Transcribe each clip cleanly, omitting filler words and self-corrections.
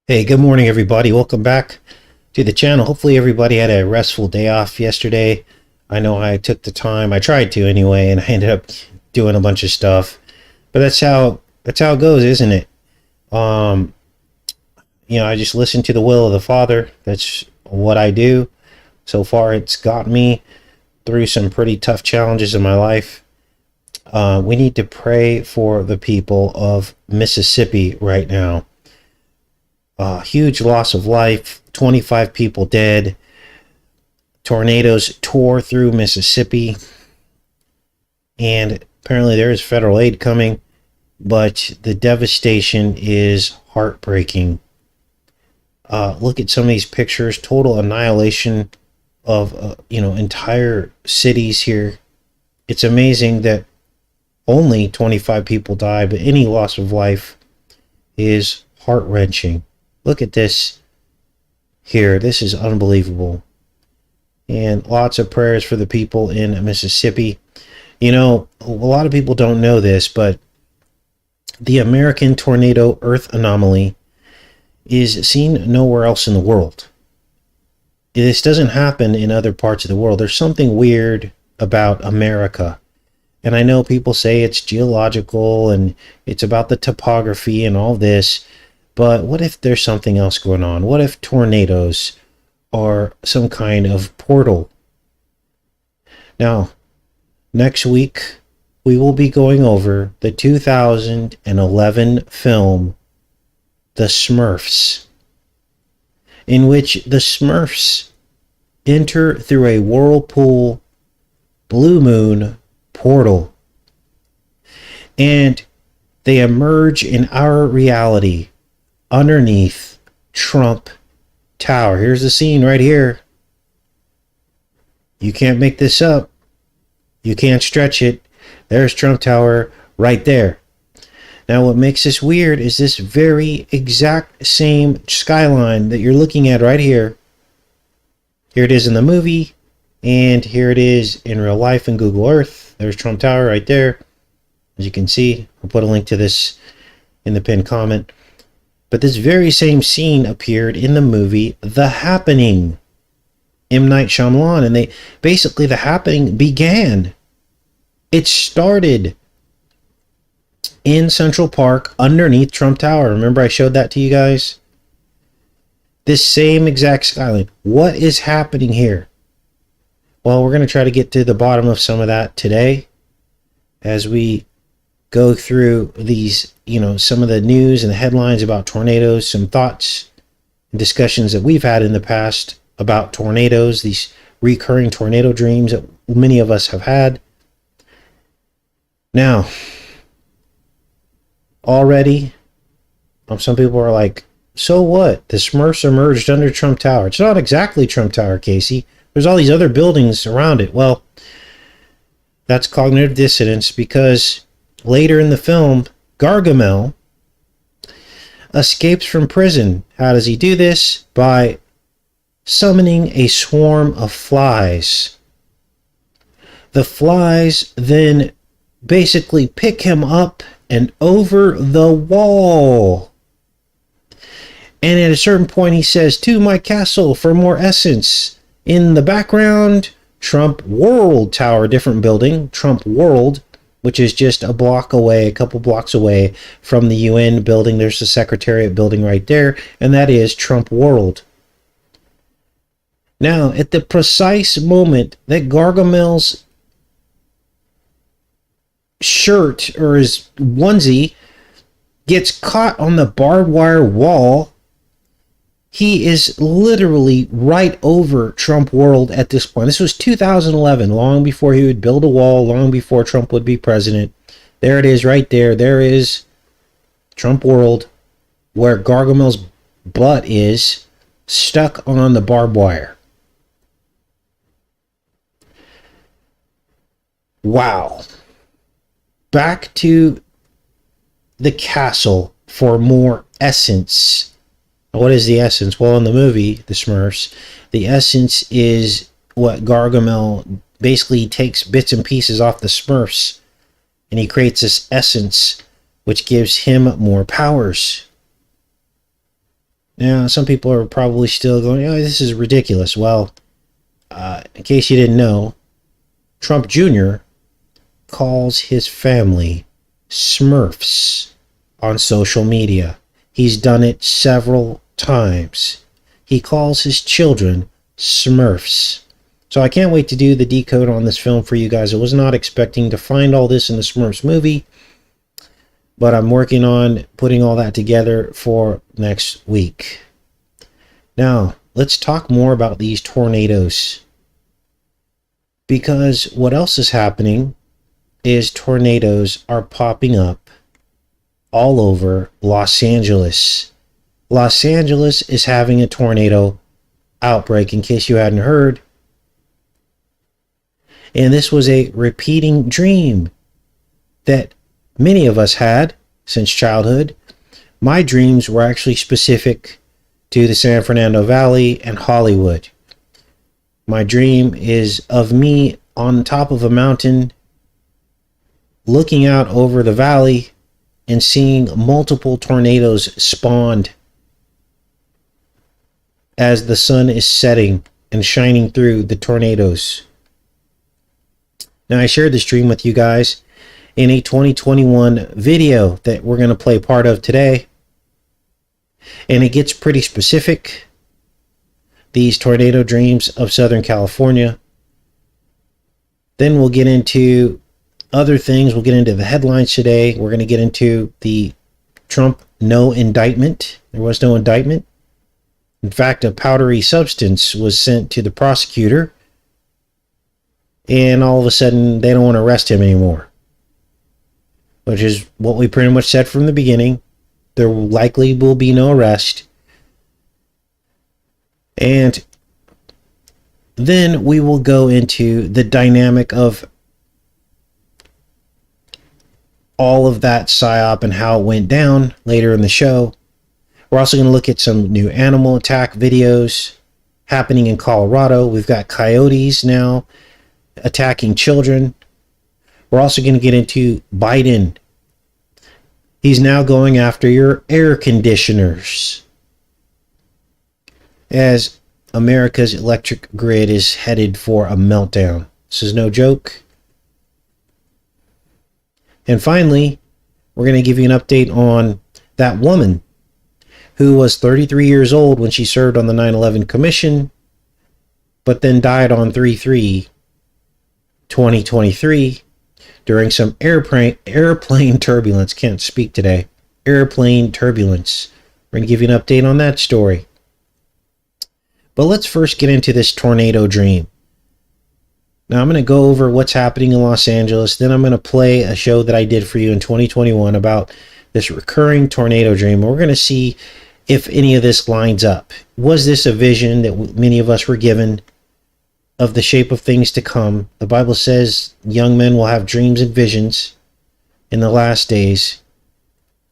Hey, good morning, everybody. Welcome back to the channel. Hopefully, everybody had a restful day off yesterday. I know I took the time. I tried to anyway, and I ended up doing a bunch of stuff. But that's how it goes, isn't it? Um, I just listen to the will of the Father. That's what I do. So far, it's got me through some pretty tough challenges in my life. We need to pray for the people of Mississippi right now. Huge loss of life, 25 people dead. Tornadoes tore through Mississippi, and apparently there is federal aid coming, but the devastation is heartbreaking. Look at some of these pictures, total annihilation of entire cities here. It's amazing that only 25 people die, but any loss of life is heart-wrenching. Look at this here. This is unbelievable. And lots of prayers for the people in Mississippi. A lot of people don't know this, but the American tornado earth anomaly is seen nowhere else in the world. This doesn't happen in other parts of the world. There's something weird about America. And I know people say it's geological and it's about the topography and all this. But what if there's something else going on? What if tornadoes are some kind of portal? Now, next week, we will be going over the 2011 film, The Smurfs, in which the Smurfs enter through a whirlpool blue moon portal. And they emerge in our reality underneath Trump Tower. Here's the scene right here. You can't make this up. You can't stretch it. There's Trump Tower right there. Now, what makes this weird is this very exact same skyline that you're looking at right here. Here it is in the movie, and here it is in real life in Google Earth. There's Trump Tower right there. As you can see, I'll put a link to this in the pinned comment. But this very same scene appeared in the movie The Happening, M. Night Shyamalan, and The Happening began. It started in Central Park underneath Trump Tower. Remember I showed that to you guys? This same exact skyline. What is happening here? Well, we're going to try to get to the bottom of some of that today as we go through these, some of the news and the headlines about tornadoes, some thoughts and discussions that we've had in the past about tornadoes, these recurring tornado dreams that many of us have had. Now, already, some people are like, so what? The Smurfs emerged under Trump Tower. It's not exactly Trump Tower, Casey. There's all these other buildings around it. Well, that's cognitive dissonance because later in the film, Gargamel escapes from prison. How does he do this? By summoning a swarm of flies. The flies then basically pick him up and over the wall. And at a certain point he says, "To my castle for more essence." In the background, Trump World Tower, different building, Trump World, which is just a block away, a couple blocks away from the UN building. There's the Secretariat building right there, and that is Trump World. Now, at the precise moment that Gargamel's shirt or his onesie gets caught on the barbed wire wall, he is literally right over Trump World at this point. This was 2011, long before he would build a wall, long before Trump would be president. There it is right there. There is Trump World, where Gargamel's butt is stuck on the barbed wire. Wow. Back to the castle for more essence. What is the essence? Well, in the movie, The Smurfs, the essence is what Gargamel basically takes bits and pieces off the Smurfs, and he creates this essence which gives him more powers. Now, some people are probably still going, oh, this is ridiculous. Well, in case you didn't know, Trump Jr. calls his family Smurfs on social media. He's done it several times. He calls his children Smurfs. So I can't wait to do the decode on this film for you guys. I was not expecting to find all this in the Smurfs movie, but I'm working on putting all that together for next week. Now, let's talk more about these tornadoes. Because what else is happening is tornadoes are popping up all over Los Angeles. Los Angeles is having a tornado outbreak, in case you hadn't heard. And this was a repeating dream that many of us had since childhood. My dreams were actually specific to the San Fernando Valley and Hollywood. My dream is of me on top of a mountain, looking out over the valley and seeing multiple tornadoes spawned as the sun is setting and shining through the tornadoes. Now, I shared this dream with you guys in a 2021 video that we're going to play part of today. And it gets pretty specific. These tornado dreams of Southern California. Then we'll get into other things. We'll get into the headlines today. We're going to get into the Trump no indictment. There was no indictment. In fact, a powdery substance was sent to the prosecutor. And all of a sudden, they don't want to arrest him anymore. Which is what we pretty much said from the beginning. There likely will be no arrest. And then we will go into the dynamic of all of that psyop and how it went down later in the show. We're also going to look at some new animal attack videos happening in Colorado. We've got coyotes now attacking children. We're also going to get into Biden. He's now going after your air conditioners, as America's electric grid is headed for a meltdown. This is no joke. And finally, we're going to give you an update on that woman who was 33 years old when she served on the 9/11 Commission, but then died on 3/3/2023 during some airplane turbulence. Can't speak today. Airplane turbulence. We're going to give you an update on that story. But let's first get into this tornado dream. Now I'm going to go over what's happening in Los Angeles. Then I'm going to play a show that I did for you in 2021 about this recurring tornado dream. We're going to see if any of this lines up. Was this a vision that many of us were given of the shape of things to come? The Bible says young men will have dreams and visions in the last days.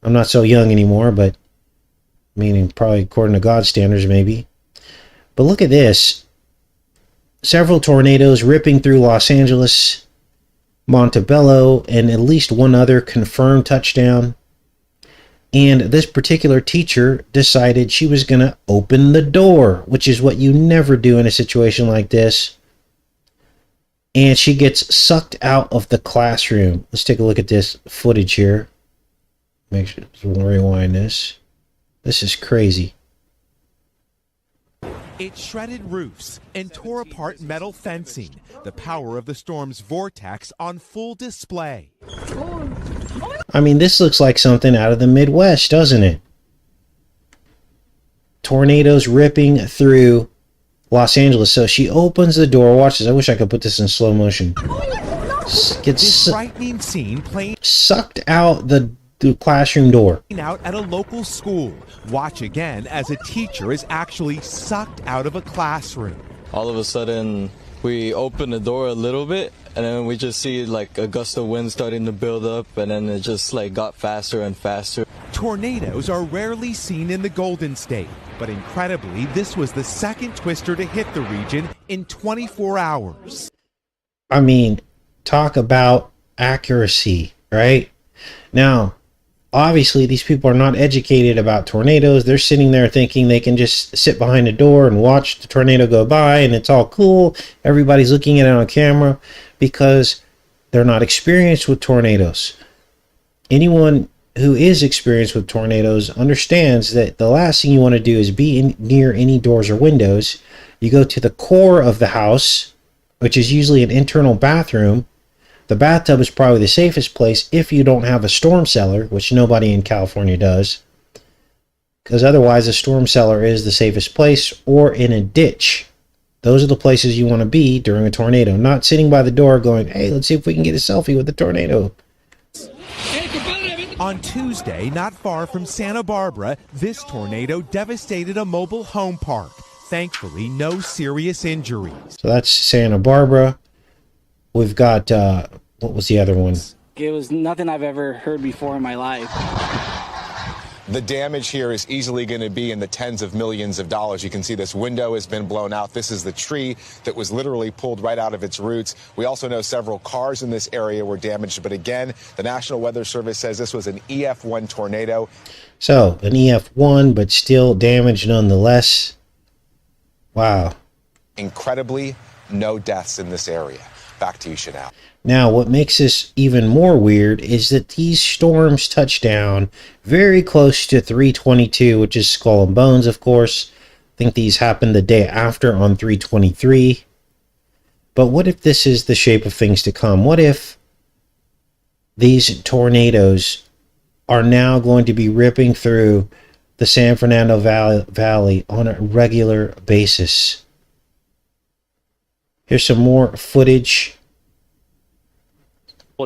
I'm not so young anymore, but meaning probably according to God's standards maybe. But look at this. Several tornadoes ripping through Los Angeles, Montebello, and at least one other confirmed touchdown. And this particular teacher decided she was going to open the door, which is what you never do in a situation like this. And she gets sucked out of the classroom. Let's take a look at this footage here. Make sure to rewind this. This is crazy. It shredded roofs and tore apart metal fencing. The power of the storm's vortex on full display. I mean, this looks like something out of the Midwest, doesn't it? Tornadoes ripping through Los Angeles. So she opens the door. Watch this. I wish I could put this in slow motion. Gets frightening scene playing sucked out the classroom door. Out at a local school. Watch again as a teacher is actually sucked out of a classroom. All of a sudden, we open the door a little bit, and then we just see like a gust of wind starting to build up, and then it just like got faster and faster. Tornadoes are rarely seen in the Golden State, but incredibly, this was the second twister to hit the region in 24 hours. I mean, talk about accuracy, right? Now, obviously these people are not educated about tornadoes. They're sitting there thinking they can just sit behind a door and watch the tornado go by and it's all cool. Everybody's looking at it on camera because they're not experienced with tornadoes. Anyone who is experienced with tornadoes understands that the last thing you want to do is be near any doors or windows. You go to the core of the house, which is usually an internal bathroom. The bathtub is probably the safest place if you don't have a storm cellar, which nobody in California does. Because otherwise, a storm cellar is the safest place, or in a ditch. Those are the places you want to be during a tornado. Not sitting by the door going, hey, let's see if we can get a selfie with the tornado. On Tuesday, not far from Santa Barbara, this tornado devastated a mobile home park. Thankfully, no serious injuries. So that's Santa Barbara. We've got, what was the other one? It was nothing I've ever heard before in my life. The damage here is easily going to be in the tens of millions of dollars. You can see this window has been blown out. This is the tree that was literally pulled right out of its roots. We also know several cars in this area were damaged. But again, the National Weather Service says this was an EF1 tornado. So, an EF1, but still damaged nonetheless. Wow. Incredibly, no deaths in this area. Back to you, Chanel. Now, what makes this even more weird is that these storms touch down very close to 322, which is Skull and Bones, of course. I think these happened the day after on 323. But what if this is the shape of things to come? What if these tornadoes are now going to be ripping through the San Fernando Valley on a regular basis? Here's some more footage.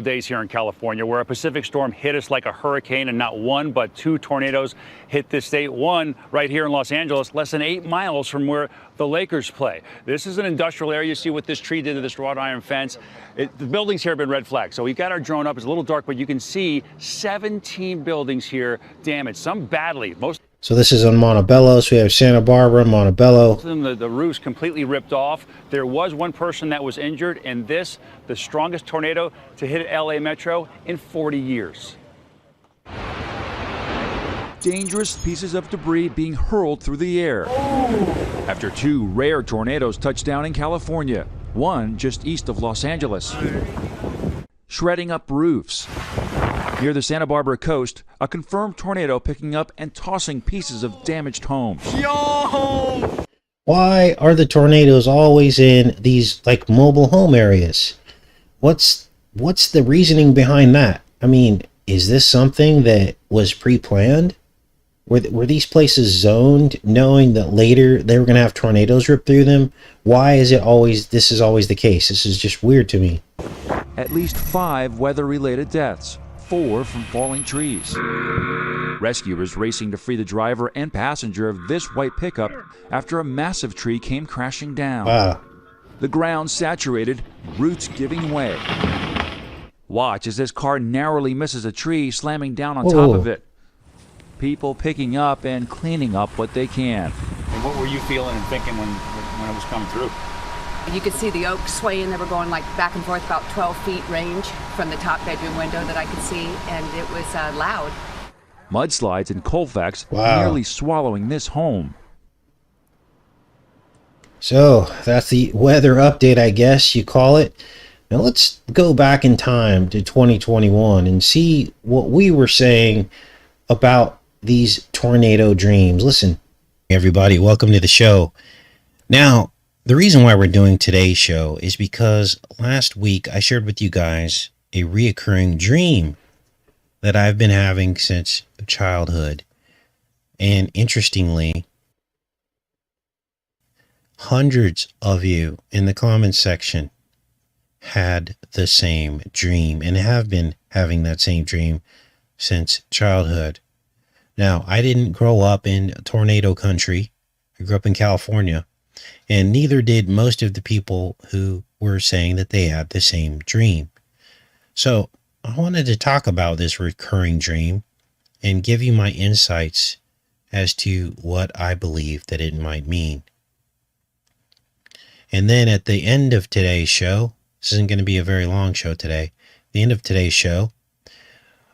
Days here in California where a Pacific storm hit us like a hurricane, and not one but two tornadoes hit this state. One right here in Los Angeles, less than 8 miles from where the Lakers play. This is an industrial area. You see what this tree did to this wrought iron fence. The buildings here have been red flagged. So we've got our drone up. It's a little dark, but you can see 17 buildings here damaged, some badly. So this is on Montebello. So we have Santa Barbara, Montebello. The roof's completely ripped off. There was one person that was injured, and this, the strongest tornado to hit LA Metro in 40 years. Dangerous pieces of debris being hurled through the air. After two rare tornadoes touched down in California, one just east of Los Angeles, shredding up roofs. Near the Santa Barbara coast, a confirmed tornado picking up and tossing pieces of damaged homes. Why are the tornadoes always in these like mobile home areas? What's the reasoning behind that? I mean, is this something that was pre-planned? Were these places zoned knowing that later they were going to have tornadoes rip through them? Why is this is always the case? This is just weird to me. At least 5 weather-related deaths, 4 from falling trees. Rescuers racing to free the driver and passenger of this white pickup after a massive tree came crashing down. Wow. The ground saturated, roots giving way. Watch as this car narrowly misses a tree, slamming down on top of it. People picking up and cleaning up what they can. And what were you feeling and thinking when it was coming through? You could see the oaks swaying. They were going like back and forth about 12 feet range from the top bedroom window that I could see, and it was loud. Mudslides in Colfax Wow. nearly swallowing this home. So that's the weather update, I guess you call it. Now let's go back in time to 2021 and see what we were saying about these tornado dreams. Listen, everybody, welcome to the show. Now, the reason why we're doing today's show is because last week I shared with you guys a reoccurring dream that I've been having since childhood. And interestingly, hundreds of you in the comments section had the same dream and have been having that same dream since childhood. Now, I didn't grow up in tornado country. I grew up in California, and neither did most of the people who were saying that they had the same dream. So I wanted to talk about this recurring dream and give you my insights as to what I believe that it might mean. And then at the end of today's show, this isn't going to be a very long show today. At the end of today's show,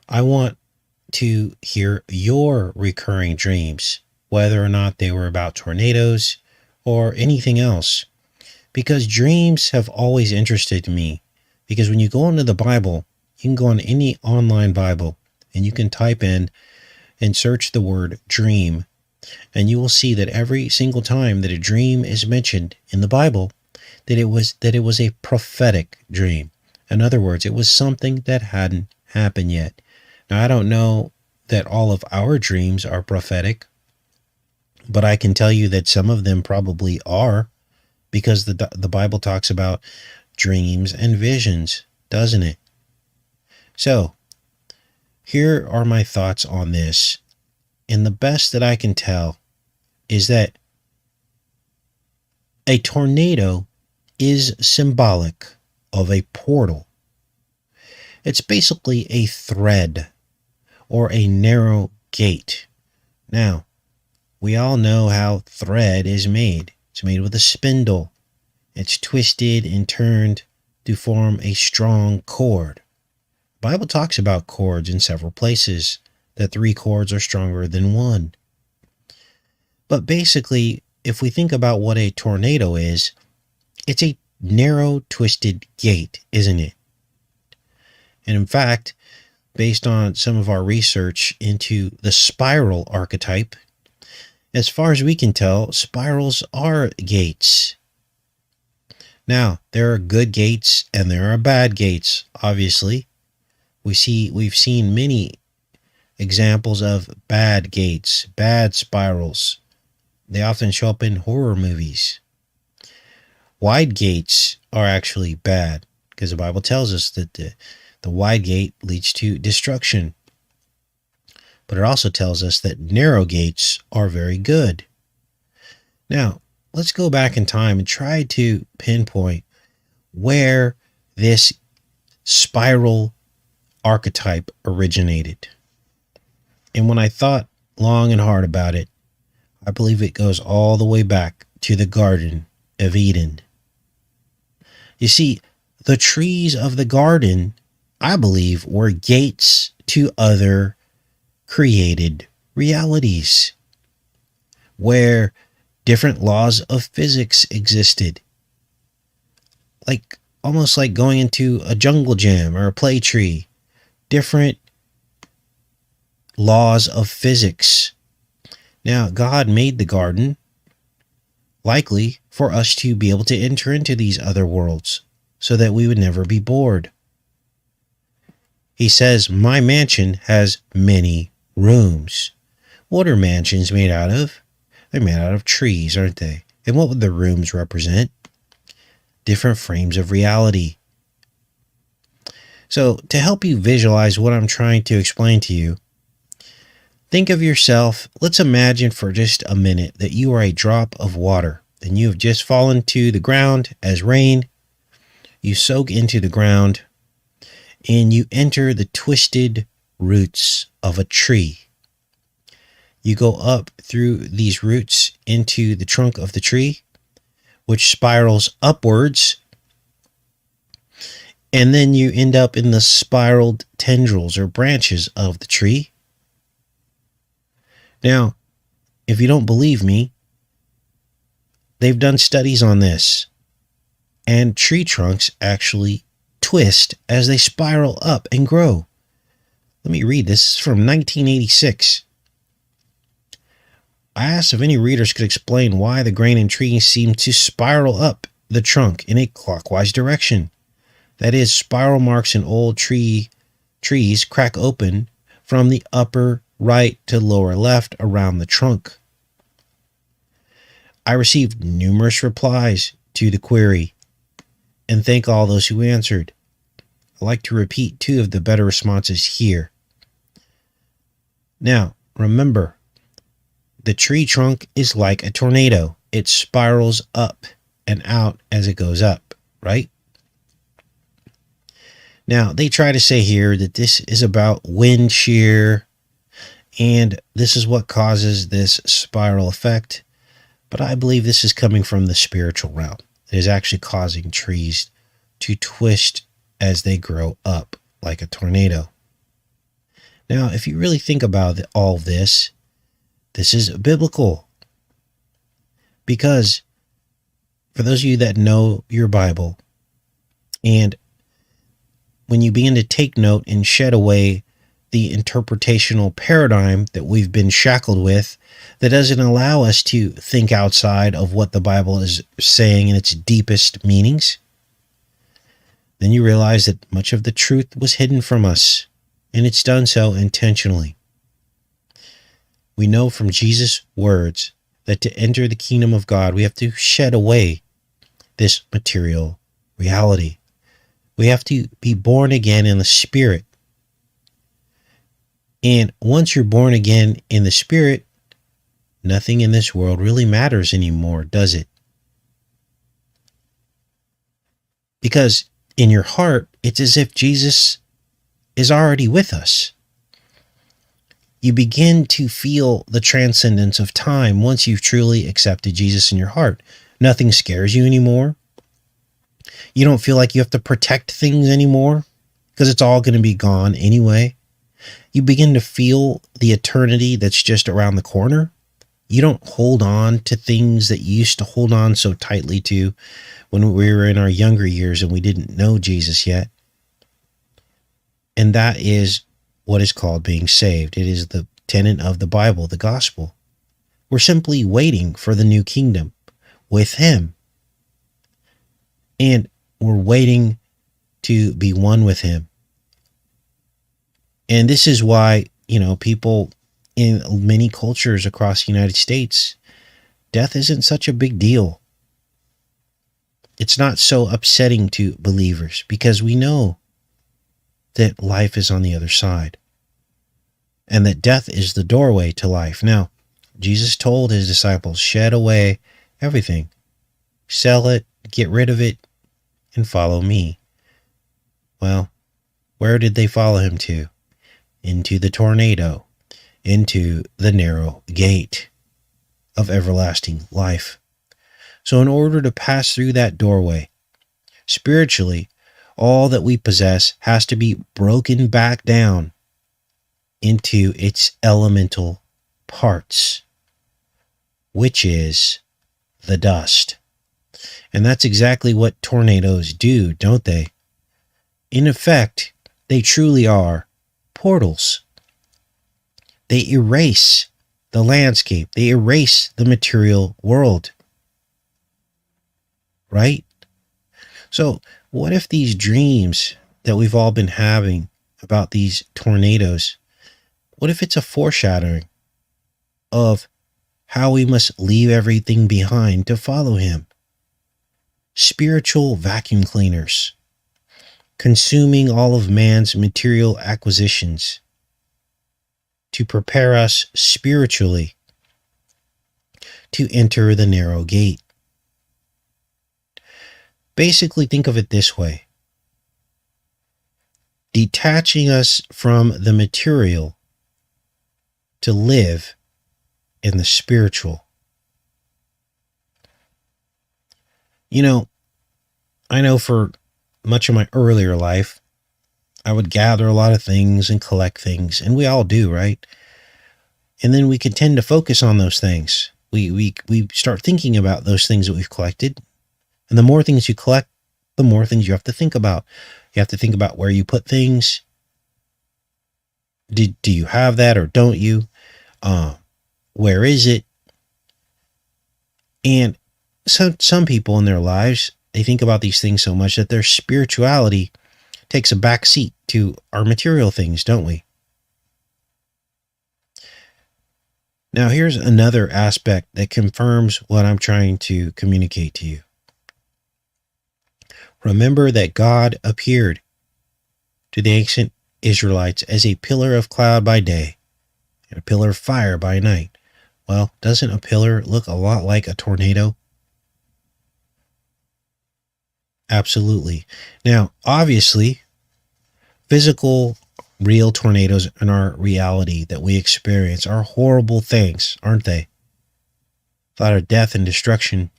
I want to hear your recurring dreams, whether or not they were about tornadoes or anything else, because dreams have always interested me. Because when you go into the Bible, you can go on any online Bible and you can type in and search the word dream, and you will see that every single time that a dream is mentioned in the Bible, that it was a prophetic dream. In other words, it was something that hadn't happened yet. Now, I don't know that all of our dreams are prophetic, but I can tell you that some of them probably are, because the Bible talks about dreams and visions, doesn't it? So, here are my thoughts on this. And the best that I can tell is that a tornado is symbolic of a portal. It's basically a thread or a narrow gate. Now, we all know how thread is made. It's made with a spindle. It's twisted and turned to form a strong cord. The Bible talks about cords in several places, that 3 cords are stronger than 1. But basically, if we think about what a tornado is, it's a narrow, twisted gate, isn't it? And in fact, based on some of our research into the spiral archetype, as far as we can tell, spirals are gates. Now, there are good gates and there are bad gates, obviously. We've seen many examples of bad gates, bad spirals. They often show up in horror movies. Wide gates are actually bad, because the Bible tells us that the wide gate leads to destruction. But it also tells us that narrow gates are very good. Now, let's go back in time and try to pinpoint where this spiral archetype originated. And when I thought long and hard about it, I believe it goes all the way back to the Garden of Eden. You see, the trees of the garden, I believe, were gates to other created realities, where different laws of physics existed. Almost like going into a jungle gym or a play tree. Different laws of physics. Now, God made the garden likely for us to be able to enter into these other worlds so that we would never be bored. He says, my mansion has many rooms. What are mansions made out of? They're made out of trees, aren't they? And what would the rooms represent? Different frames of reality. So, to help you visualize what I'm trying to explain to you, think of yourself, let's imagine for just a minute that you are a drop of water and you have just fallen to the ground as rain. You soak into the ground and you enter the twisted roots of a tree. You go up through these roots into the trunk of the tree, which spirals upwards, and then you end up in the spiraled tendrils or branches of the tree. Now, if you don't believe me, they've done studies on this, and tree trunks actually twist as they spiral up and grow. Let me read this. This is from 1986. I asked if any readers could explain why the grain in trees seem to spiral up the trunk in a clockwise direction. That is, spiral marks in old trees crack open from the upper right to lower left around the trunk. I received numerous replies to the query and thank all those who answered. I'd like to repeat 2 of the better responses here. Now, remember, the tree trunk is like a tornado. It spirals up and out as it goes up, right? Now, they try to say here that this is about wind shear, and this is what causes this spiral effect. But I believe this is coming from the spiritual realm. It is actually causing trees to twist as they grow up like a tornado. Now, if you really think about all this, this is biblical. Because for those of you that know your Bible, and when you begin to take note and shed away the interpretational paradigm that we've been shackled with, that doesn't allow us to think outside of what the Bible is saying in its deepest meanings, then you realize that much of the truth was hidden from us, and it's done so intentionally. We know from Jesus' words that to enter the kingdom of God, we have to shed away this material reality. We have to be born again in the Spirit. And once you're born again in the Spirit, nothing in this world really matters anymore, does it? Because in your heart, it's as if Jesus is already with us. You begin to feel the transcendence of time once you've truly accepted Jesus in your heart. Nothing scares you anymore. You don't feel like you have to protect things anymore because it's all going to be gone anyway. You begin to feel the eternity that's just around the corner. You don't hold on to things that you used to hold on so tightly to when we were in our younger years and we didn't know Jesus yet. And that is what is called being saved. It is the tenet of the Bible, the gospel. We're simply waiting for the new kingdom with Him. And we're waiting to be one with Him. And this is why, people in many cultures across the United States, death isn't such a big deal. It's not so upsetting to believers because we know that life is on the other side and that death is the doorway to life. Now, Jesus told His disciples, shed away everything, sell it, get rid of it, and follow me. Well, where did they follow Him to? Into the tornado, into the narrow gate of everlasting life. So in order to pass through that doorway, spiritually, all that we possess has to be broken back down into its elemental parts, which is the dust. And that's exactly what tornadoes do, don't they? In effect, they truly are portals. They erase the landscape. They erase the material world. Right? So, what if these dreams that we've all been having about these tornadoes, what if it's a foreshadowing of how we must leave everything behind to follow Him? Spiritual vacuum cleaners, consuming all of man's material acquisitions to prepare us spiritually to enter the narrow gate. Basically, think of it this way. Detaching us from the material to live in the spiritual. I know for much of my earlier life, I would gather a lot of things and collect things, and we all do, right? And then we can tend to focus on those things. We start thinking about those things that we've collected, and the more things you collect, the more things you have to think about. You have to think about where you put things. Do you have that or don't you? Where is it? And some people in their lives, they think about these things so much that their spirituality takes a back seat to our material things, don't we? Now, here's another aspect that confirms what I'm trying to communicate to you. Remember that God appeared to the ancient Israelites as a pillar of cloud by day and a pillar of fire by night. Well, doesn't a pillar look a lot like a tornado? Absolutely. Now, obviously, physical, real tornadoes in our reality that we experience are horrible things, aren't they? Thought of death and destruction.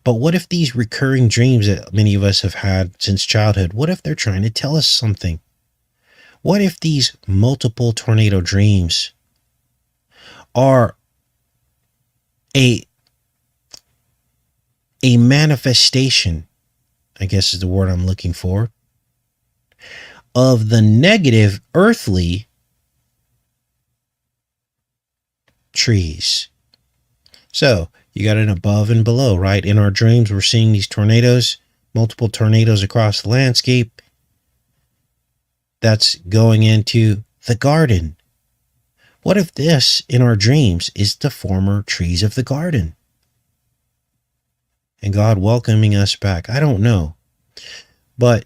But what if these recurring dreams that many of us have had since childhood, what if they're trying to tell us something? What if these multiple tornado dreams are a manifestation, I guess is the word I'm looking for, of the negative earthly trees? So you got an above and below, right? In our dreams, we're seeing these tornadoes, multiple tornadoes across the landscape. That's going into the garden. What if this, in our dreams, is the former trees of the garden? And God welcoming us back? I don't know. But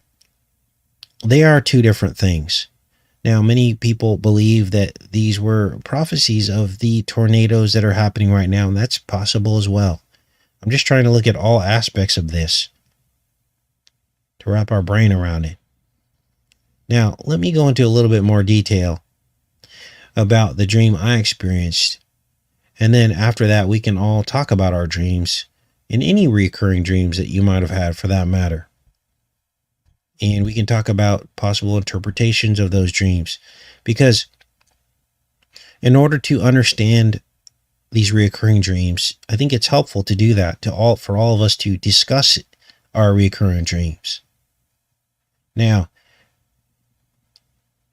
they are two different things. Now, many people believe that these were prophecies of the tornadoes that are happening right now, and that's possible as well. I'm just trying to look at all aspects of this to wrap our brain around it. Now, let me go into a little bit more detail about the dream I experienced. And then after that, we can all talk about our dreams and any recurring dreams that you might have had for that matter. And we can talk about possible interpretations of those dreams. Because in order to understand these recurring dreams, I think it's helpful to do that, for all of us to discuss our recurring dreams. Now,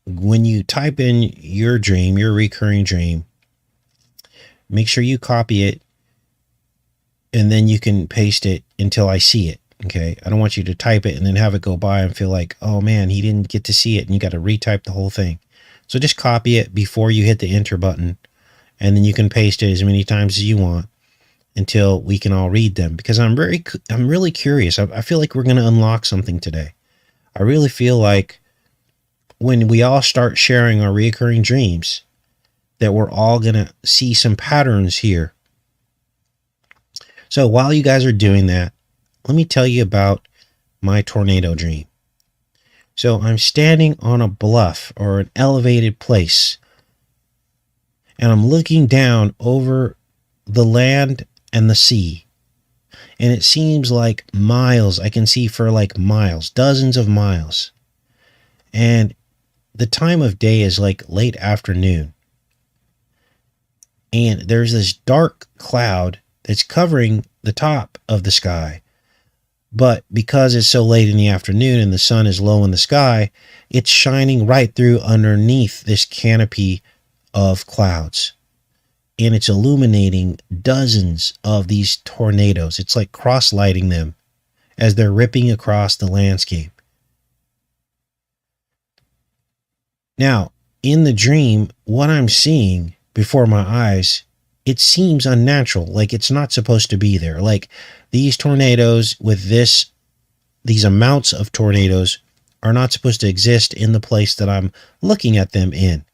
when you type in your dream, your recurring dream, make sure you copy it and then you can paste it until I see it. Okay, I don't want you to type it and then have it go by and feel like, oh man, he didn't get to see it and you got to retype the whole thing. So just copy it before you hit the enter button, and then you can paste it as many times as you want until we can all read them, because I'm really curious. I feel like we're going to unlock something today. I really feel like when we all start sharing our recurring dreams, that we're all going to see some patterns here. So while you guys are doing that, let me tell you about my tornado dream. So I'm standing on a bluff or an elevated place, and I'm looking down over the land and the sea. And it seems like miles. I can see for like miles, dozens of miles. And the time of day is like late afternoon. And there's this dark cloud that's covering the top of the sky. But because it's so late in the afternoon and the sun is low in the sky, it's shining right through underneath this canopy of clouds. And it's illuminating dozens of these tornadoes. It's like cross-lighting them as they're ripping across the landscape. Now, in the dream, what I'm seeing before my eyes, it seems unnatural, like it's not supposed to be there. Like these tornadoes with these amounts of tornadoes are not supposed to exist in the place that I'm looking at them in.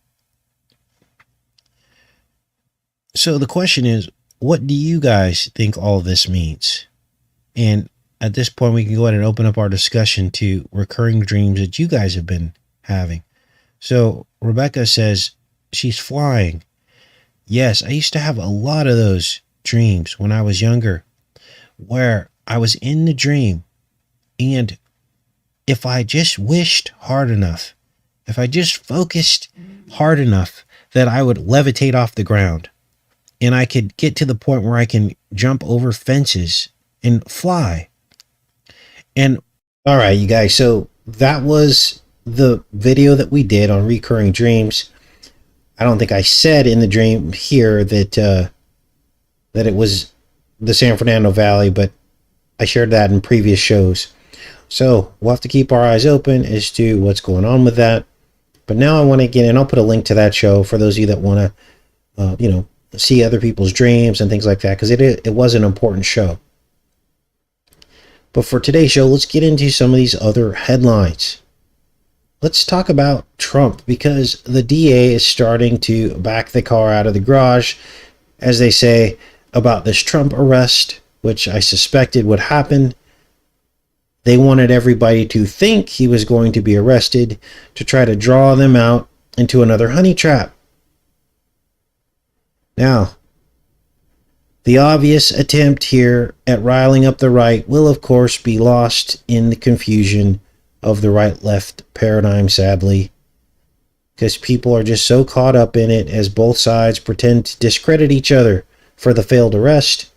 So the question is, what do you guys think all of this means? And at this point, we can go ahead and open up our discussion to recurring dreams that you guys have been having. So Rebecca says she's flying. Yes, I used to have a lot of those dreams when I was younger, where I was in the dream, and if I just wished hard enough, if I just focused hard enough, that I would levitate off the ground, and I could get to the point where I can jump over fences and fly. And all right, you guys, so that was the video that we did on recurring dreams. I don't think I said in the dream here that it was the San Fernando Valley, but I shared that in previous shows. So we'll have to keep our eyes open as to what's going on with that. But now I want to get in. I'll put a link to that show for those of you that want to, see other people's dreams and things like that, because it was an important show. But for today's show, let's get into some of these other headlines. Let's talk about Trump, because the DA is starting to back the car out of the garage, as they say, about this Trump arrest, which I suspected would happen. They wanted everybody to think he was going to be arrested to try to draw them out into another honey trap. Now, the obvious attempt here at riling up the right will, of course, be lost in the confusion of the right-left paradigm, sadly. because people are just so caught up in it as both sides pretend to discredit each other for the failed arrest.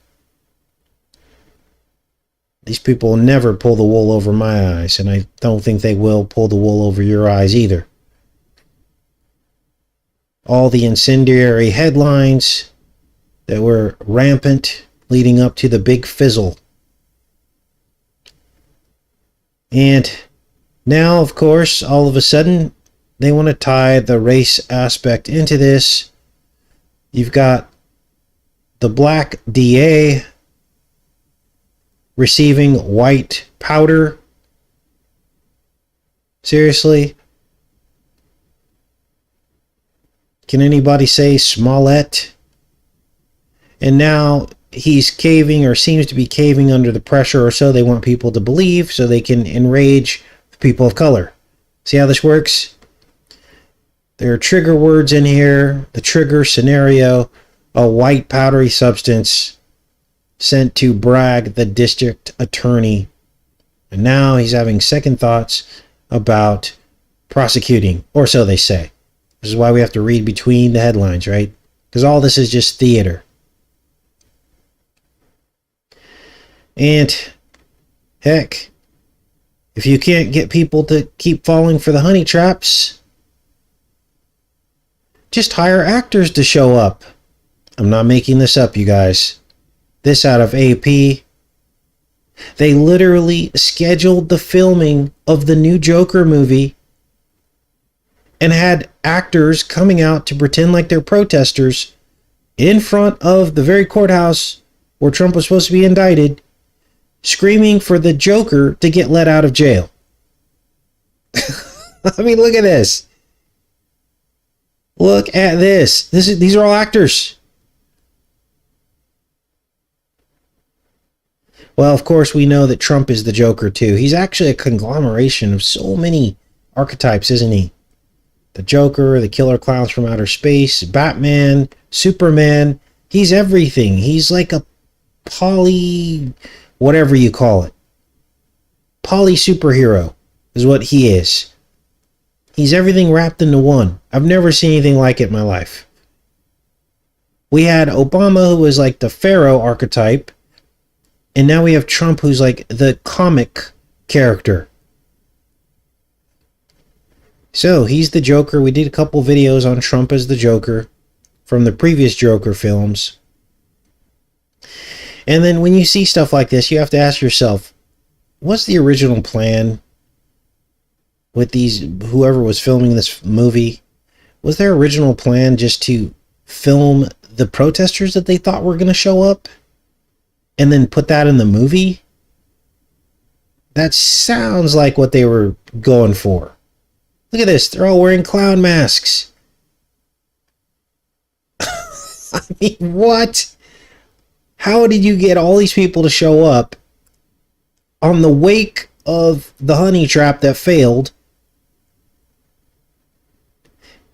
These people never pull the wool over my eyes, and I don't think they will pull the wool over your eyes either. All the incendiary headlines that were rampant leading up to the big fizzle. And now, of course, all of a sudden, they want to tie the race aspect into this. You've got the black DA receiving white powder. Seriously? Can anybody say Smollett? And now he's caving, or seems to be caving, under the pressure, or so they want people to believe, so they can enrage the people of color. See how this works? There are trigger words in here. The trigger scenario: a white powdery substance sent to Bragg, the district attorney. And now he's having second thoughts about prosecuting, or so they say. This is why we have to read between the headlines, right? Because all this is just theater. And heck, if you can't get people to keep falling for the honey traps, just hire actors to show up. I'm not making this up, you guys. This out of AP. They literally scheduled the filming of the new Joker movie and had actors coming out to pretend like they're protesters in front of the very courthouse where Trump was supposed to be indicted, screaming for the Joker to get let out of jail. I mean, look at this. Look at this. These are all actors. Well, of course, we know that Trump is the Joker, too. He's actually a conglomeration of so many archetypes, isn't he? The Joker, the killer clowns from outer space, Batman, Superman. He's everything. He's like a poly, whatever you call it. Poly superhero is what he is. He's everything wrapped into one. I've never seen anything like it in my life. We had Obama, who was like the Pharaoh archetype. And now we have Trump, who's like the comic character. So he's the Joker. We did a couple videos on Trump as the Joker from the previous Joker films. And then when you see stuff like this, you have to ask yourself, what's the original plan with these, whoever was filming this movie? Was their original plan just to film the protesters that they thought were going to show up and then put that in the movie? That sounds like what they were going for. Look at this. They're all wearing clown masks. I mean, what? How did you get all these people to show up on the wake of the honey trap that failed?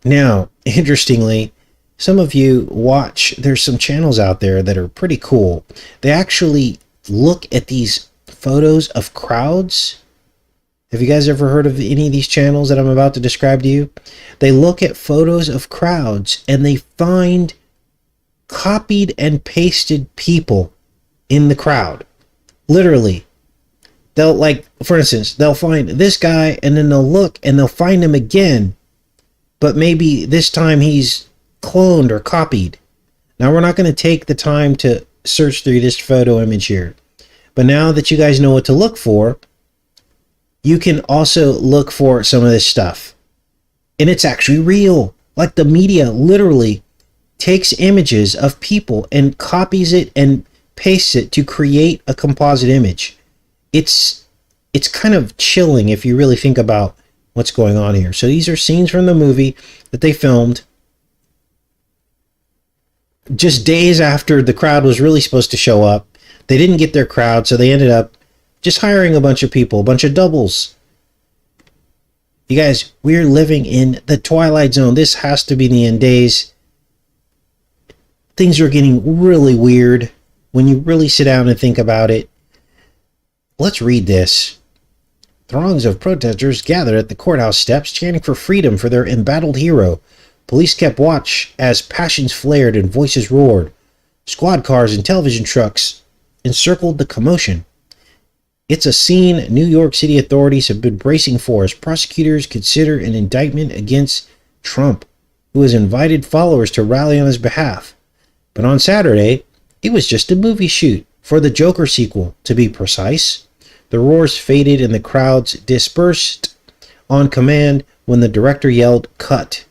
Now, interestingly, some of you watch, there's some channels out there that are pretty cool. They actually look at these photos of crowds. Have you guys ever heard of any of these channels that I'm about to describe to you? They look at photos of crowds and they find copied and pasted people in the crowd. Literally. They'll, like, for instance, they'll find this guy and then they'll look and they'll find him again. But maybe this time he's cloned or copied. Now, we're not going to take the time to search through this photo image here. But now that you guys know what to look for, you can also look for some of this stuff. And it's actually real. Like, the media literally takes images of people and copies it and pastes it to create a composite image. It's kind of chilling if you really think about what's going on here. So these are scenes from the movie that they filmed just days after the crowd was really supposed to show up. They didn't get their crowd, so they ended up just hiring a bunch of people, a bunch of doubles. You guys, we're living in the Twilight Zone. This has to be the end days. Things are getting really weird when you really sit down and think about it. Let's read this. Throngs of protesters gathered at the courthouse steps, chanting for freedom for their embattled hero. Police kept watch as passions flared and voices roared. Squad cars and television trucks encircled the commotion. It's a scene New York City authorities have been bracing for as prosecutors consider an indictment against Trump, who has invited followers to rally on his behalf. But on Saturday, it was just a movie shoot, for the Joker sequel, to be precise. The roars faded and the crowds dispersed on command when the director yelled, "Cut."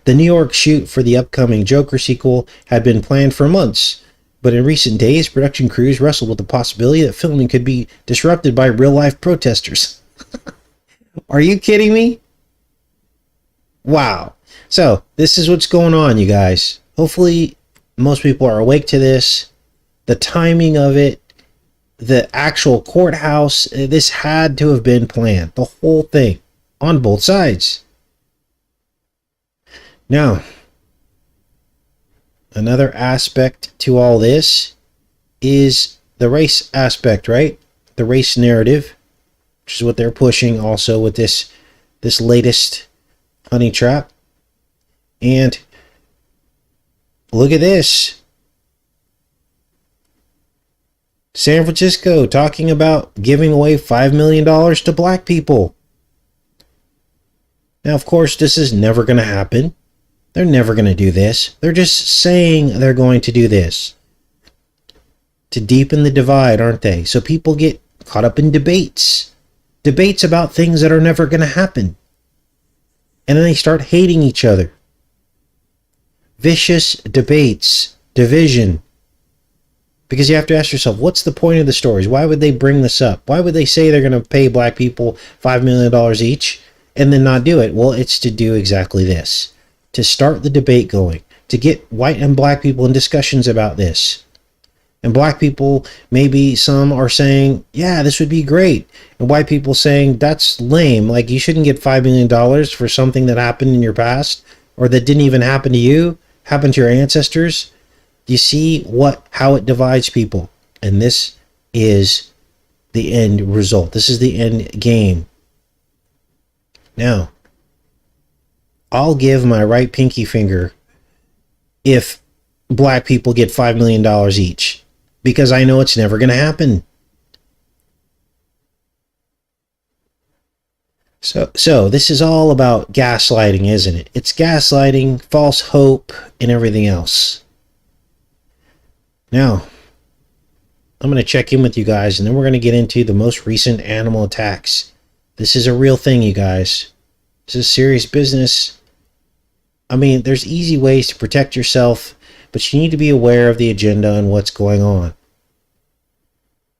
The New York shoot for the upcoming Joker sequel had been planned for months, but in recent days, production crews wrestled with the possibility that filming could be disrupted by real-life protesters. Are you kidding me? Wow. So, this is what's going on, you guys. Hopefully, most people are awake to this. The timing of it, the actual courthouse, this had to have been planned. The whole thing, on both sides. Now, another aspect to all this is the race aspect, right? The race narrative, which is what they're pushing also with this latest honey trap. And look at this. San Francisco talking about giving away $5 million to black people. Now, of course, this is never going to happen. They're never going to do this. They're just saying they're going to do this to deepen the divide, aren't they? So people get caught up in debates about things that are never going to happen. And then they start hating each other. Vicious debates, division. Because you have to ask yourself, what's the point of the stories? Why would they bring this up? Why would they say they're going to pay black people $5 million each and then not do it? Well, it's to do exactly this. To start the debate going. To get white and black people in discussions about this. And black people, maybe some are saying, yeah, this would be great. And white people saying, that's lame. Like, you shouldn't get $5 million for something that happened in your past. Or that didn't even happen to you. Happened to your ancestors. Do you see how it divides people? And this is the end result. This is the end game. Now, I'll give my right pinky finger if black people get $5 million each, because I know it's never going to happen. So this is all about gaslighting, isn't it? It's gaslighting, false hope, and everything else. Now, I'm going to check in with you guys, and then we're going to get into the most recent animal attacks. This is a real thing, you guys. This is serious business. I mean, there's easy ways to protect yourself, but you need to be aware of the agenda and what's going on.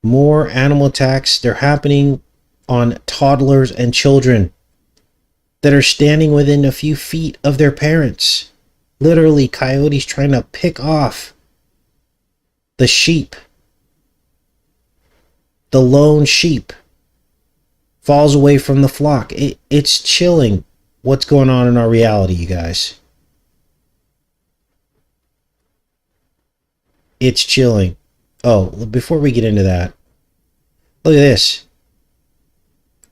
More animal attacks, they're happening on toddlers and children that are standing within a few feet of their parents. Literally, coyotes trying to pick off the sheep. The lone sheep falls away from the flock. It's chilling what's going on in our reality, you guys. It's chilling. Oh, before we get into that, look at this.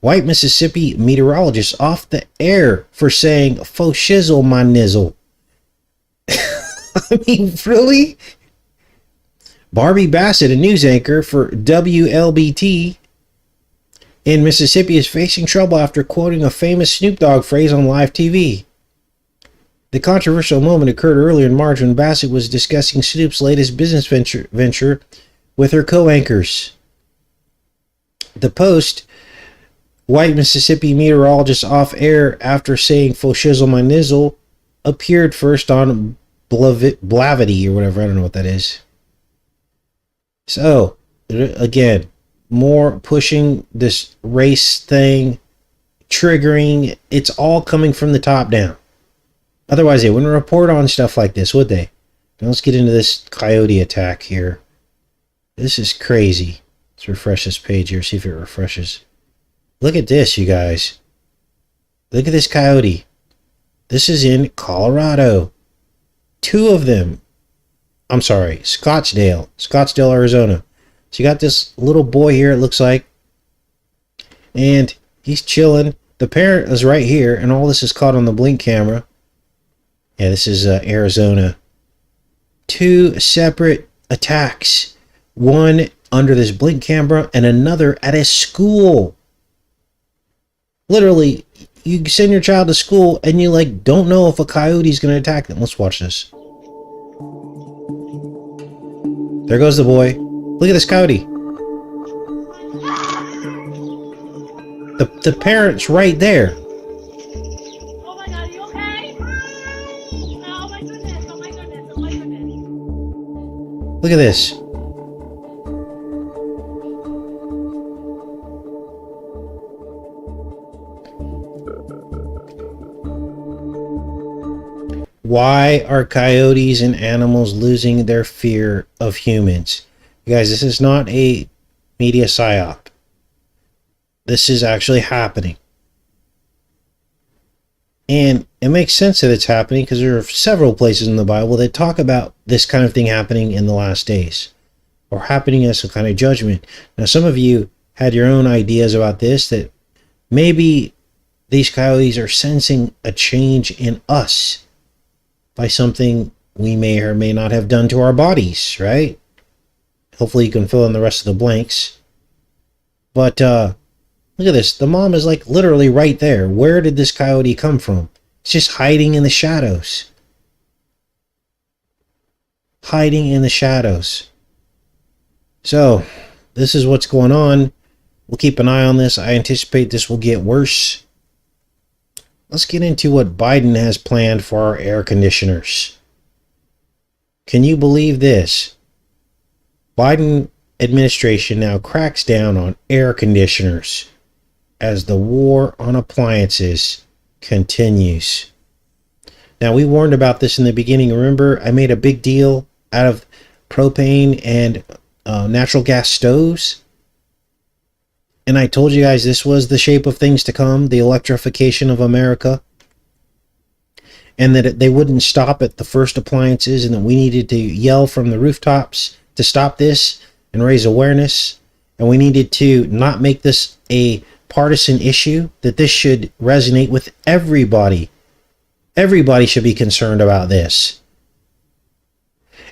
White Mississippi meteorologist off the air for saying faux shizzle my nizzle. I mean, really? Barbie Bassett, a news anchor for WLBT in Mississippi, is facing trouble after quoting a famous Snoop Dogg phrase on live TV. The controversial moment occurred earlier in March when Bassett was discussing Snoop's latest business venture with her co-anchors. The Post, white Mississippi meteorologist off air after saying faux shizzle my nizzle, appeared first on Blavity or whatever. I don't know what that is. So, again, more pushing this race thing, triggering. It's all coming from the top down. Otherwise, they wouldn't report on stuff like this, would they? Now let's get into this coyote attack here. This is crazy. Let's refresh this page here, see if it refreshes. Look at this, you guys. Look at this coyote. This is in Colorado. 2 of them. I'm sorry, Scottsdale, Arizona. So you got this little boy here, it looks like. And he's chilling. The parent is right here, and all this is caught on the blink camera. Yeah, this is Arizona. 2 separate attacks. One under this blink camera and another at a school. Literally, you send your child to school and you like don't know if a coyote's going to attack them. Let's watch this. There goes the boy. Look at this coyote. The parent's right there. Oh my God, are you okay? Oh my goodness, oh my goodness, oh my goodness. Look at this. Why are coyotes and animals losing their fear of humans? You guys, this is not a media psyop. This is actually happening. And it makes sense that it's happening because there are several places in the Bible that talk about this kind of thing happening in the last days, or happening as some kind of judgment. Now, some of you had your own ideas about this, that maybe these coyotes are sensing a change in us by something we may or may not have done to our bodies, right? Hopefully you can fill in the rest of the blanks. But look at this. The mom is like literally right there. Where did this coyote come from? It's just hiding in the shadows. Hiding in the shadows. So, this is what's going on. We'll keep an eye on this. I anticipate this will get worse. Let's get into what Biden has planned for our air conditioners. Can you believe this? Biden administration now cracks down on air conditioners as the war on appliances continues. Now, we warned about this in the beginning. Remember, I made a big deal out of propane and natural gas stoves. And I told you guys this was the shape of things to come, the electrification of America. And that they wouldn't stop at the first appliances, and that we needed to yell from the rooftops to stop this and raise awareness. And we needed to not make this a partisan issue, that this should resonate with everybody. Everybody should be concerned about this.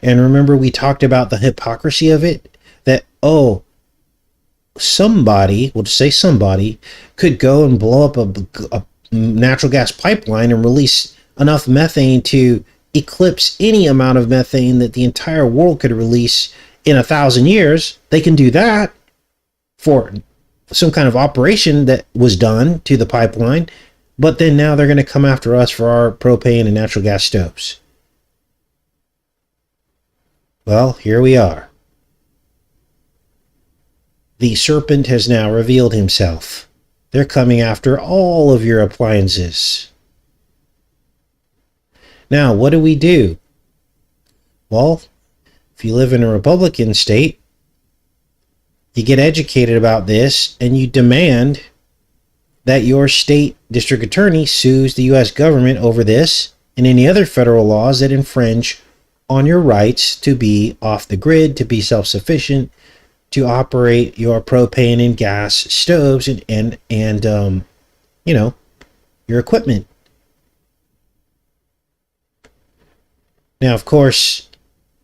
And remember, we talked about the hypocrisy of it, that, oh, somebody, we'll just say somebody, could go and blow up a natural gas pipeline and release enough methane to eclipse any amount of methane that the entire world could release in 1,000 years. They can do that for some kind of operation that was done to the pipeline, but then now they're going to come after us for our propane and natural gas stoves. Well, here we are. The serpent has now revealed himself. They're coming after all of your appliances. Now, what do? Well, if you live in a Republican state, you get educated about this and you demand that your state district attorney sues the U.S. government over this and any other federal laws that infringe on your rights to be off the grid, to be self-sufficient, to operate your propane and gas stoves and you know, your equipment. Now, of course,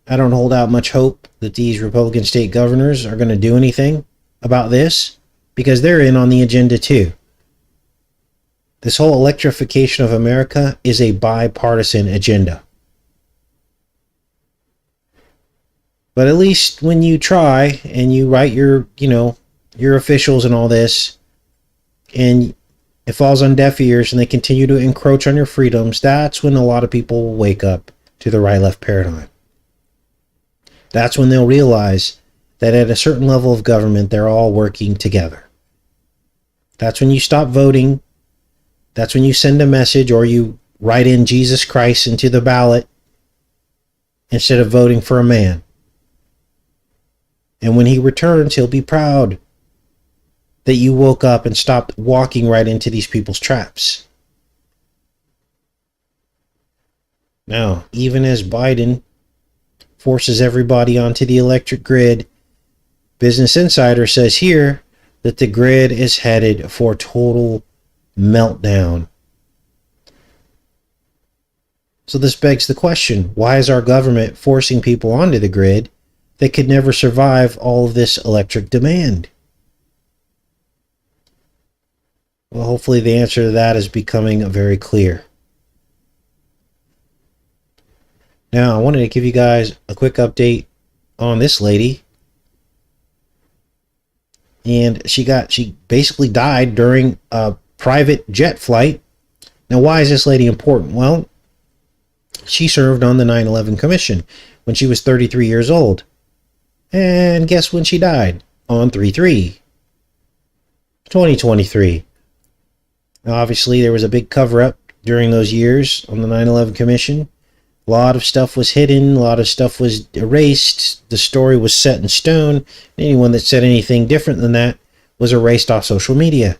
I don't hold out much hope that these Republican state governors are going to do anything about this, because they're in on the agenda too. This whole electrification of America is a bipartisan agenda. But at least when you try and you write your, your officials and all this, and it falls on deaf ears and they continue to encroach on your freedoms, that's when a lot of people will wake up to the right-left paradigm. That's when they'll realize that at a certain level of government, they're all working together. That's when you stop voting. That's when you send a message, or you write in Jesus Christ into the ballot instead of voting for a man. And when he returns, he'll be proud that you woke up and stopped walking right into these people's traps. Now, even as Biden forces everybody onto the electric grid, Business Insider says here that the grid is headed for total meltdown. So this begs the question, why is our government forcing people onto the grid that could never survive all of this electric demand? Well, hopefully the answer to that is becoming very clear. Now, I wanted to give you guys a quick update on this lady. And she basically died during a private jet flight. Now, why is this lady important? Well, she served on the 9/11 Commission when she was 33 years old. And guess when she died? On 3/3/2023. Now, obviously, there was a big cover-up during those years on the 9/11 Commission. A lot of stuff was hidden. A lot of stuff was erased. The story was set in stone. Anyone that said anything different than that was erased off social media.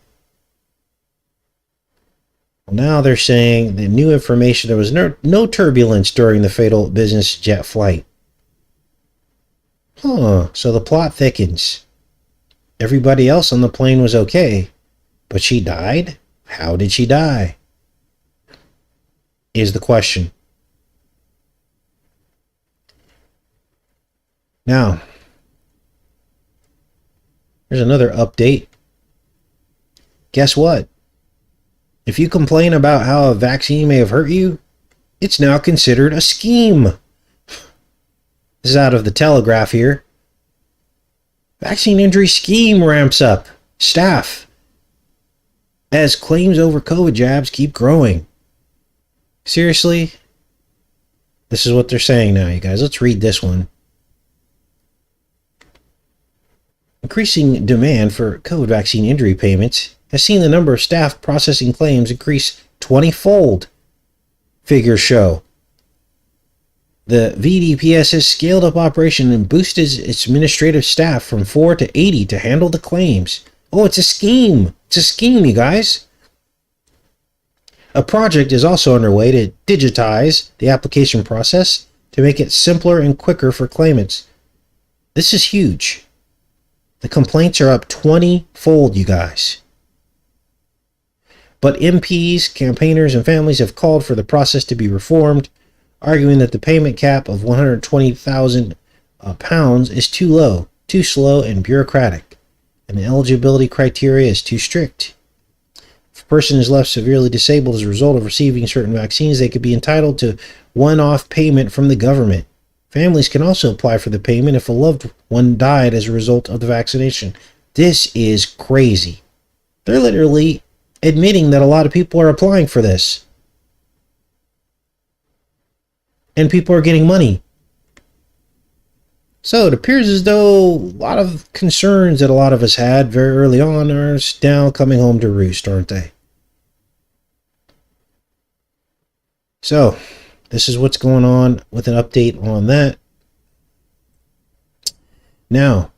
Well, now they're saying the new information, there was no turbulence during the fatal business jet flight. So the plot thickens. Everybody else on the plane was okay, but she died? How did she die? Is the question. Now, here's another update. Guess what? If you complain about how a vaccine may have hurt you, it's now considered a scheme. This is out of the Telegraph here. Vaccine injury scheme ramps up staff as claims over COVID jabs keep growing. Seriously? This is what they're saying now, you guys. Let's read this one. Increasing demand for COVID vaccine injury payments has seen the number of staff processing claims increase 20-fold, figures show. The VDPS has scaled up operation and boosted its administrative staff from 4 to 80 to handle the claims. Oh, it's a scheme. It's a scheme, you guys. A project is also underway to digitize the application process to make it simpler and quicker for claimants. This is huge. The complaints are up 20-fold, you guys. But MPs, campaigners, and families have called for the process to be reformed, arguing that the payment cap of £120,000 is too low, too slow, and bureaucratic, and the eligibility criteria is too strict. If a person is left severely disabled as a result of receiving certain vaccines, they could be entitled to one-off payment from the government. Families can also apply for the payment if a loved one died as a result of the vaccination. This is crazy. They're literally admitting that a lot of people are applying for this. And people are getting money. So it appears as though a lot of concerns that a lot of us had very early on are now coming home to roost, aren't they? So, this is what's going on with an update on that. Now,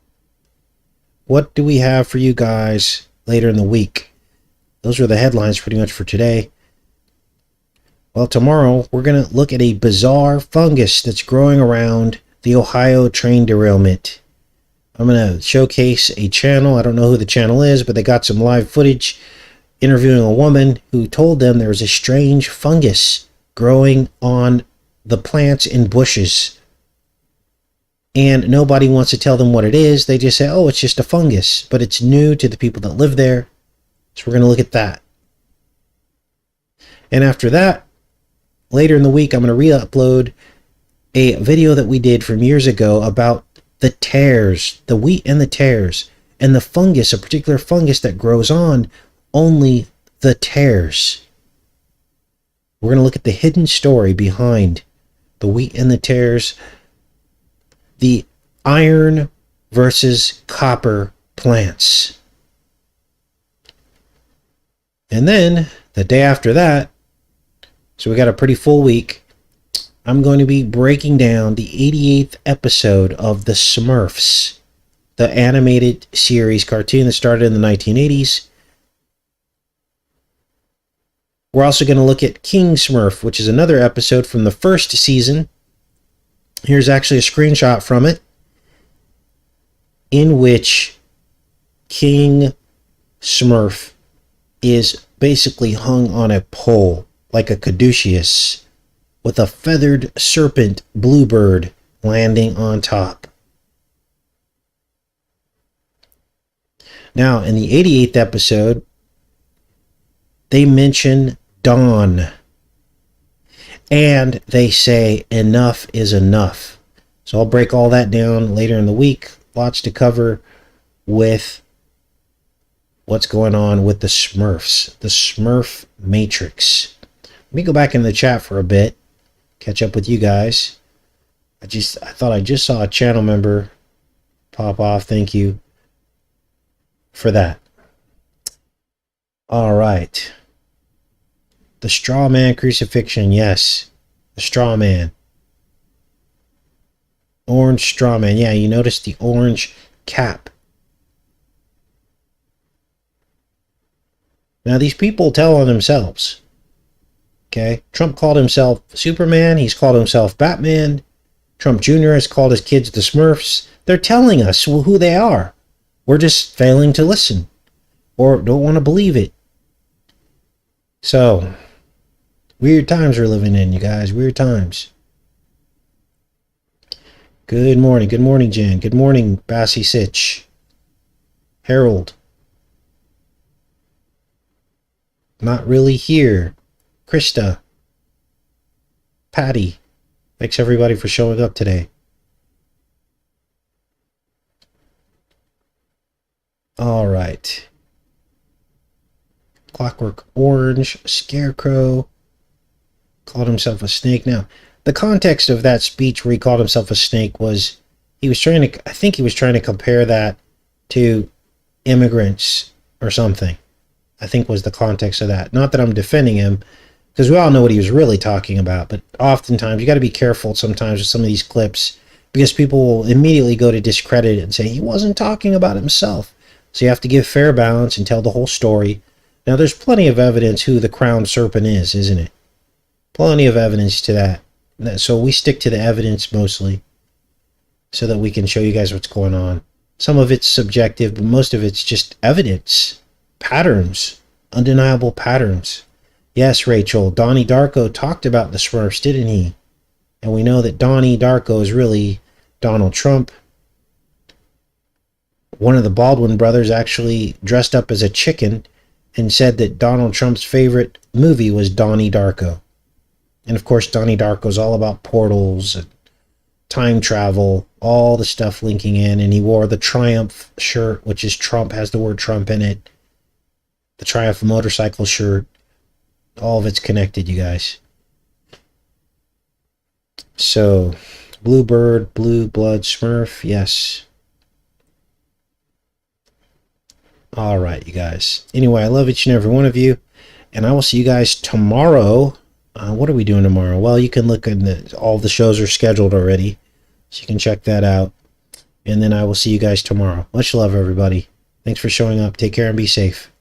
what do we have for you guys later in the week? Those are the headlines pretty much for today. Well, tomorrow we're going to look at a bizarre fungus that's growing around the Ohio train derailment. I'm going to showcase a channel. I don't know who the channel is, but they got some live footage interviewing a woman who told them there was a strange fungus growing on the plants and bushes. And nobody wants to tell them what it is. They just say, oh, it's just a fungus. But it's new to the people that live there. So we're going to look at that. And after that, later in the week, I'm going to re-upload a video that we did from years ago about the tares, the wheat and the tares, and the fungus, a particular fungus that grows on only the tares. We're going to look at the hidden story behind the wheat and the tares, the iron versus copper plants. And then the day after that, so we got a pretty full week, I'm going to be breaking down the 88th episode of The Smurfs, the animated series cartoon that started in the 1980s. We're also going to look at King Smurf, which is another episode from the first season. Here's actually a screenshot from it, in which King Smurf is basically hung on a pole like a caduceus with a feathered serpent bluebird landing on top. Now, in the 88th episode, they mention Dawn. And they say enough is enough. So I'll break all that down later in the week. Lots to cover with what's going on with the Smurfs. The Smurf Matrix. Let me go back in the chat for a bit. Catch up with you guys. I thought I just saw a channel member pop off. Thank you for that. All right. The straw man crucifixion. Yes. The straw man. Orange straw man. Yeah, you notice the orange cap. Now, these people tell on themselves. Okay? Trump called himself Superman. He's called himself Batman. Trump Jr. has called his kids the Smurfs. They're telling us who they are. We're just failing to listen. Or don't want to believe it. So, weird times we're living in, you guys. Weird times. Good morning. Good morning, Jan. Good morning, Bassie Sitch. Harold. Not really here. Krista. Patty. Thanks everybody for showing up today. All right. Clockwork Orange, Scarecrow, called himself a snake. Now, the context of that speech where he called himself a snake was I think he was trying to compare that to immigrants or something. I think was the context of that. Not that I'm defending him, because we all know what he was really talking about, but oftentimes you got to be careful sometimes with some of these clips, because people will immediately go to discredit it and say he wasn't talking about himself. So you have to give fair balance and tell the whole story. Now, there's plenty of evidence who the crowned serpent is, isn't it? Plenty of evidence to that. So we stick to the evidence mostly so that we can show you guys what's going on. Some of it's subjective, but most of it's just evidence. Patterns. Undeniable patterns. Yes, Rachel, Donnie Darko talked about the Smurfs, didn't he? And we know that Donnie Darko is really Donald Trump. One of the Baldwin brothers actually dressed up as a chicken and said that Donald Trump's favorite movie was Donnie Darko. And of course, Donnie Darko is all about portals and time travel, all the stuff linking in. And he wore the Triumph shirt, which is Trump, has the word Trump in it. The Triumph motorcycle shirt. All of it's connected, you guys. So, Bluebird, Blue Blood Smurf, yes. All right, you guys. Anyway, I love each and every one of you, and I will see you guys tomorrow. What are we doing tomorrow? Well, you can look at all the shows are scheduled already, so you can check that out. And then I will see you guys tomorrow. Much love, everybody. Thanks for showing up. Take care and be safe.